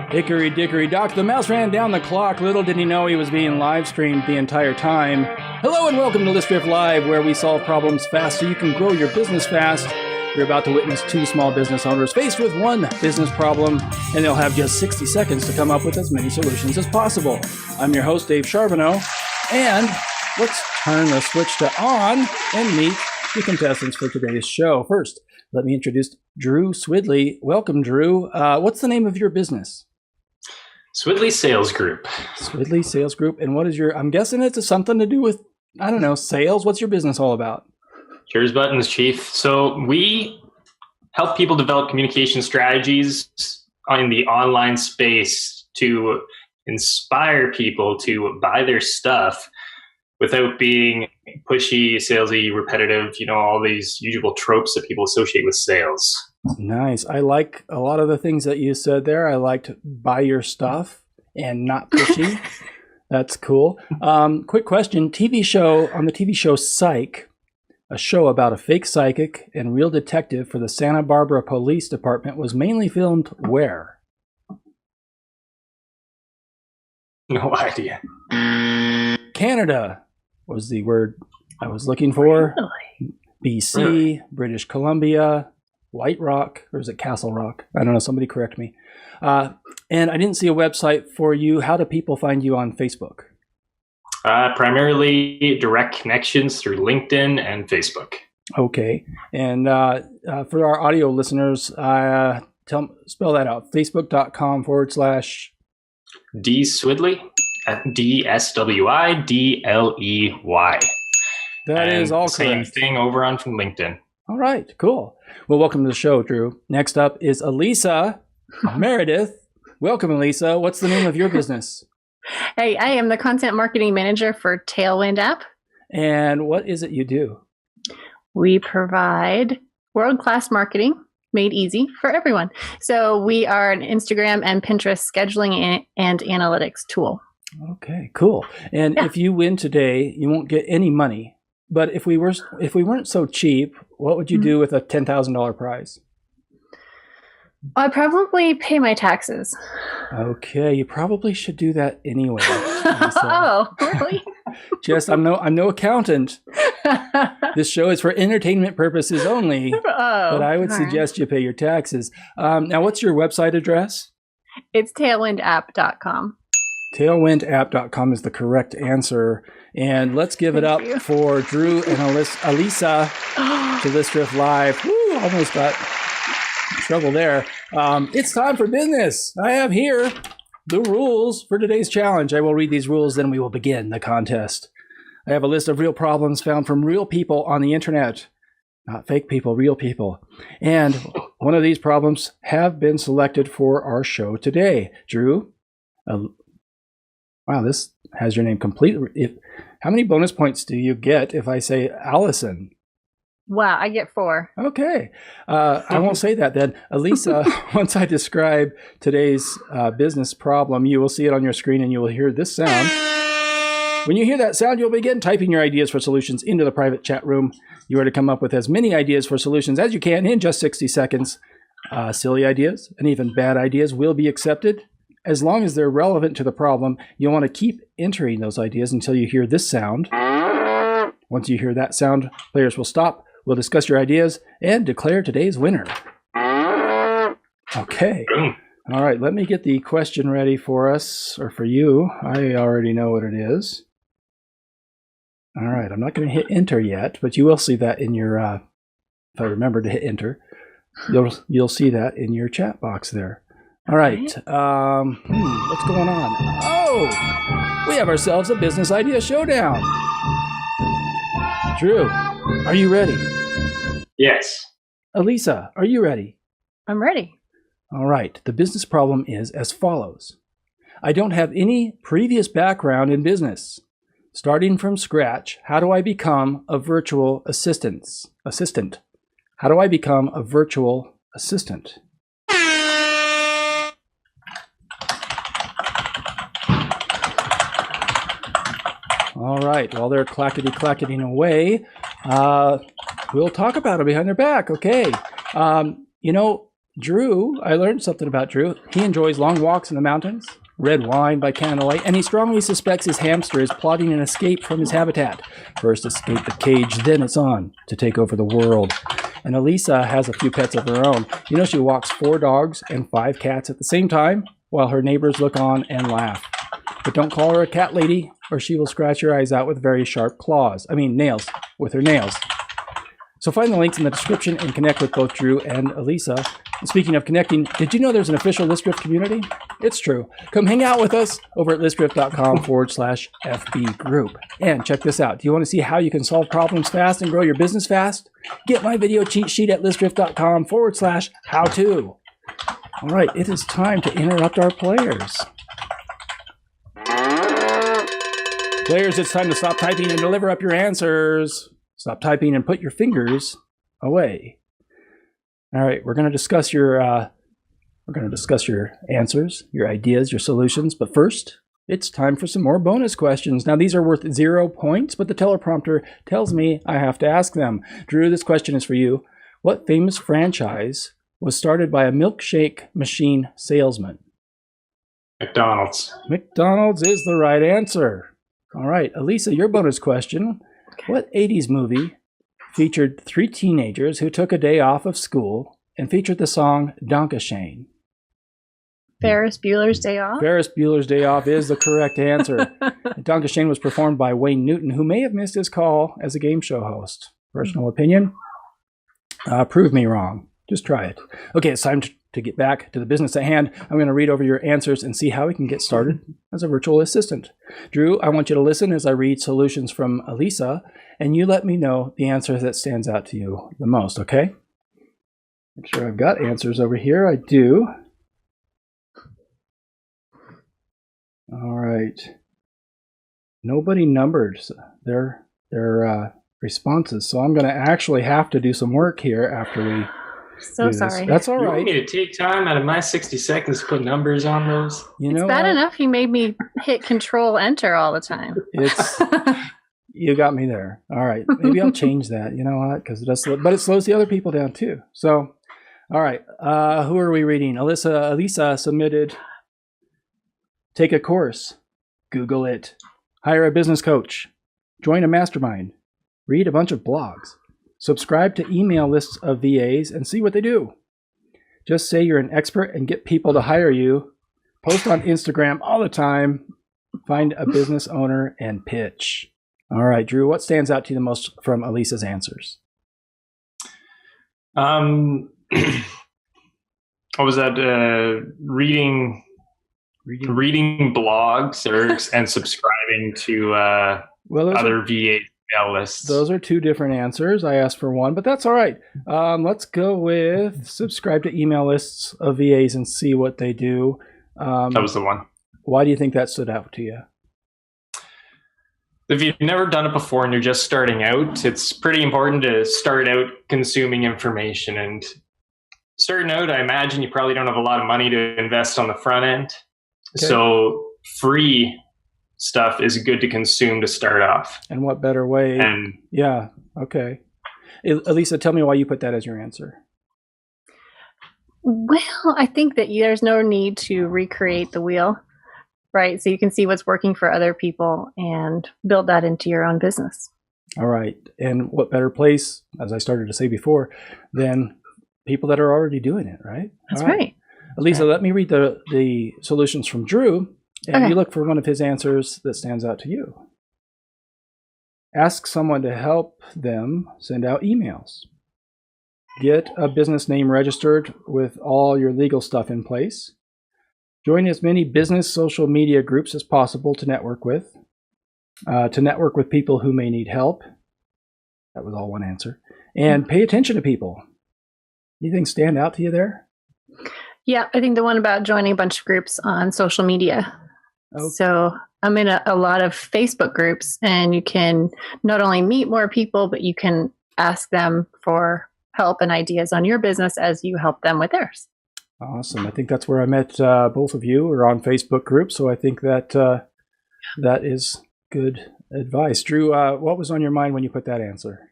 Hickory dickory dock, the mouse ran down the clock. Little did he know he was being live streamed the entire time. Hello and welcome to ListRiff Live, where we solve problems fast so you can grow your business fast. You're about to witness two small business owners faced with one business problem, and they'll have just 60 seconds to come up with as many solutions as possible. I'm your host, Dave Charbonneau, and let's turn the switch to on and meet the contestants for today's show. First, let me introduce Drew Swidley. Welcome, Drew. What's the name of your business? Swidley Sales Group. Swidley Sales Group. And what is your, I'm guessing it's something to do with, I don't know, sales. What's your business all about? Here's buttons, Chief. So we help people develop communication strategies in the online space to inspire people to buy their stuff without being pushy, salesy, repetitive, all these usual tropes that people associate with sales. Nice. I like a lot of the things that you said there. I liked buy your stuff and not pushy. That's cool. Quick question. On the TV show Psych, a show about a fake psychic and real detective for the Santa Barbara Police Department was mainly filmed where? No idea. Canada was the word I was looking for. Really? BC, British Columbia, White Rock, or is it Castle Rock? I don't know. Somebody correct me. And I didn't see a website for you. How do people find you on Facebook? Primarily direct connections through LinkedIn and Facebook. Okay. And for our audio listeners, spell that out. Facebook.com/ D Swidley, DSWIDLEY. That is all same correct. thing over on from LinkedIn. All right, cool. Well, welcome to the show, Drew. Next up is Alisa Meredith. Welcome, Alisa. What's the name of your business? Hey, I am the content marketing manager for Tailwind app. And what is it you do? We provide world-class marketing made easy for everyone. So we are an Instagram and Pinterest scheduling and analytics tool. Okay, cool. And if you win today, you won't get any money. But if we weren't so cheap, what would you do with a $10,000 prize? I'd probably pay my taxes. Okay, you probably should do that anyway. Oh, really? I'm no accountant. This show is for entertainment purposes only. But I would suggest you pay your taxes. Now, what's your website address? It's tailwindapp.com. Tailwindapp.com is the correct answer. And let's give it up for Drew and Alisa to ListRiff Live. Woo, almost got in trouble there. It's time for business. I have here the rules for today's challenge. I will read these rules, then we will begin the contest. I have a list of real problems found from real people on the internet. Not fake people, real people. And one of these problems have been selected for our show today. Drew, wow, this has your name complete. How many bonus points do you get if I say Allison? Wow, I get 4. Okay. I won't say that then. Alisa, once I describe today's business problem, you will see it on your screen and you will hear this sound. When you hear that sound, you'll begin typing your ideas for solutions into the private chat room. You are to come up with as many ideas for solutions as you can in just 60 seconds. Silly ideas and even bad ideas will be accepted. As long as they're relevant to the problem, you'll want to keep entering those ideas until you hear this sound. Once you hear that sound, players will stop. We'll discuss your ideas and declare today's winner. Okay. All right, let me get the question ready for us, or for you. I already know what it is. All right, I'm not going to hit enter yet, but you will see that in your, if I remember to hit enter, you'll see that in your chat box there. All right, what's going on? Oh, we have ourselves a business idea showdown. Drew, are you ready? Yes. Alisa, are you ready? I'm ready. All right, the business problem is as follows. I don't have any previous background in business. Starting from scratch, how do I become a virtual assistant? How do I become a virtual assistant? All right, while they're clackety-clacketing away, we'll talk about it behind their back. Okay. Drew, I learned something about Drew. He enjoys long walks in the mountains, red wine by candlelight, and he strongly suspects his hamster is plotting an escape from his habitat. First escape the cage, then it's on to take over the world. And Alisa has a few pets of her own. You know, she walks 4 dogs and 5 cats at the same time while her neighbors look on and laugh. But don't call her a cat lady, or she will scratch your eyes out with very sharp nails, with her nails. So find the links in the description and connect with both Drew and Alisa. And speaking of connecting, did you know there's an official ListRiff community? It's true. Come hang out with us over at listriff.com/FB group. And check this out. Do you want to see how you can solve problems fast and grow your business fast? Get my video cheat sheet at listriff.com/how-to. All right, it is time to interrupt our players. Players, it's time to stop typing and deliver up your answers. Stop typing and put your fingers away. All right, we're going to discuss your answers, your ideas, your solutions. But first, it's time for some more bonus questions. Now, these are worth 0 points, but the teleprompter tells me I have to ask them. Drew, this question is for you. What famous franchise was started by a milkshake machine salesman? McDonald's. McDonald's is the right answer. All right, Alisa, your bonus question. What 80s movie featured 3 teenagers who took a day off of school and featured the song Dankeschön? Ferris Bueller's Day Off? Ferris Bueller's Day Off is the correct answer. Dankeschön was performed by Wayne Newton, who may have missed his call as a game show host. Personal opinion? Prove me wrong. Just try it. Okay, it's time to get back to the business at hand. I'm going to read over your answers and see how we can get started as a virtual assistant. Drew, I want you to listen as I read solutions from Alisa, and you let me know the answer that stands out to you the most, okay? Make sure I've got answers over here. I do. All right. Nobody numbered their responses, so I'm going to actually have to do some work here after we So sorry. That's all You right. want me to take time out of my 60 seconds to put numbers on those? You know It's bad what? enough you made me hit Control Enter all the time. It's you got me there. All right, maybe I'll change that. You know what? Because but it slows the other people down too. So, all right, who are we reading? Alisa submitted. Take a course, Google it, hire a business coach, join a mastermind, read a bunch of blogs, subscribe to email lists of VAs and see what they do. Just say you're an expert and get people to hire you. Post on Instagram all the time. Find a business owner and pitch. All right, Drew, what stands out to you the most from Alisa's answers? What was that? Reading blogs and subscribing to other VA email lists. Those are 2 different answers. I asked for one, but that's all right. Let's go with subscribe to email lists of VAs and see what they do. That was the one. Why do you think that stood out to you? If you've never done it before and you're just starting out, it's pretty important to start out consuming information. And starting out, I imagine you probably don't have a lot of money to invest on the front end. Okay. So free stuff is good to consume to start off. And what better way? Yeah, okay. Alisa, tell me why you put that as your answer. Well, I think that there's no need to recreate the wheel, right? So you can see what's working for other people and build that into your own business. All right. And what better place, as I started to say before, than people that are already doing it, right? That's right. Alisa, let me read the solutions from Drew, and you look for one of his answers that stands out to you. Ask someone to help them send out emails. Get a business name registered with all your legal stuff in place. Join as many business social media groups as possible to network with. People who may need help. That was all one answer. And pay attention to people. Anything stand out to you there? Yeah, I think the one about joining a bunch of groups on social media. Okay. So I'm in a lot of Facebook groups, and you can not only meet more people, but you can ask them for help and ideas on your business as you help them with theirs. Awesome. I think that's where I met both of you, are on Facebook groups. So I think that that is good advice. Drew, what was on your mind when you put that answer?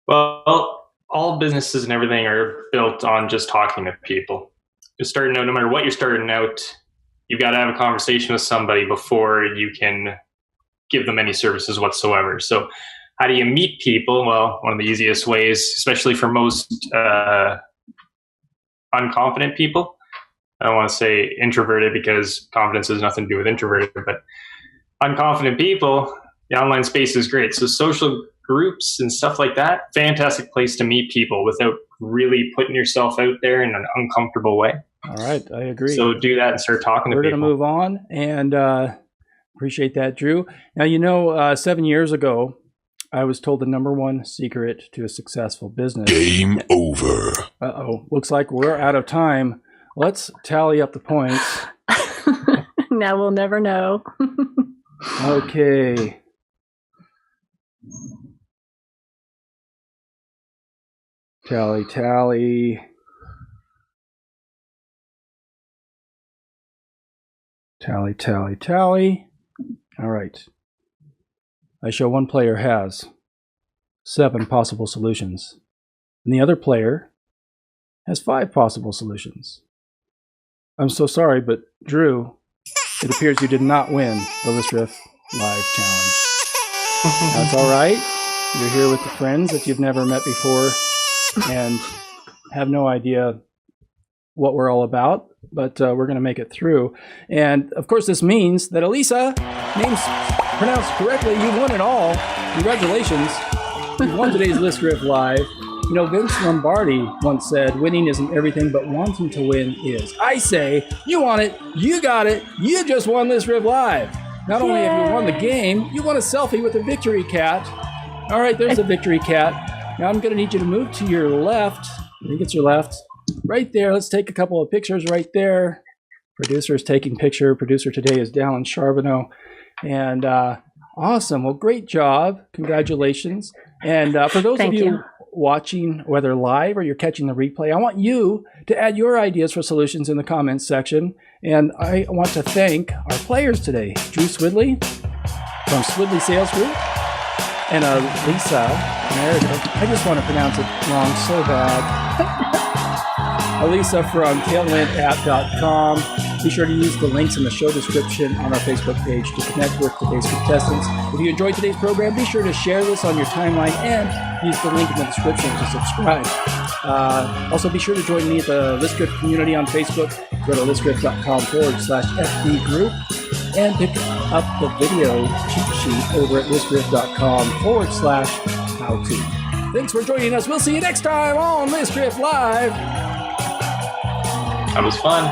Well, all businesses and everything are built on just talking to people. You're starting out, no matter what you're starting out, you've got to have a conversation with somebody before you can give them any services whatsoever. So how do you meet people? Well, one of the easiest ways, especially for most unconfident people, I don't want to say introverted because confidence has nothing to do with introverted, but unconfident people, the online space is great. So social groups and stuff like that, fantastic place to meet people without really putting yourself out there in an uncomfortable way. All right, I agree. So do that and start talking to people. We're going to move on, and appreciate that, Drew. Now, 7 years ago, I was told the number one secret to a successful business. Game over. Uh-oh. Looks like we're out of time. Let's tally up the points. Now we'll never know. Okay. Tally. Tally. All right. I show one player has 7 possible solutions, and the other player has 5 possible solutions. I'm so sorry, but Drew, it appears you did not win the ListRiff Live Challenge. That's all right. You're here with the friends that you've never met before and have no idea what we're all about, but we're going to make it through. And of course, this means that Alisa, name's pronounced correctly, you won it all. Congratulations. You won today's ListRiff Live. You know, Vince Lombardi once said, winning isn't everything, but wanting to win is. I say, you want it, you got it, you just won ListRiff Live. Not only have you won the game, you won a selfie with a victory cat. All right, there's a victory cat. Now I'm going to need you to move to your left. I think it's your left. Right there. Let's take a couple of pictures right there. Producer's taking picture. Producer today is Dallin Charbonneau. And awesome. Well, great job. Congratulations. And for those of you watching, whether live or you're catching the replay, I want you to add your ideas for solutions in the comments section. And I want to thank our players today. Drew Swidley from Swidley Sales Group and Alisa Meredith. I just want to pronounce it wrong so bad. Alisa from tailwindapp.com. Be sure to use the links in the show description on our Facebook page to connect with today's contestants. If you enjoyed today's program, be sure to share this on your timeline and use the link in the description to subscribe. Also, be sure to join me at the ListRiff Community on Facebook. Go to listriff.com/FB group and pick up the video cheat sheet over at listriff.com/how-to. Thanks for joining us. We'll see you next time on ListRiff Live. That was fun.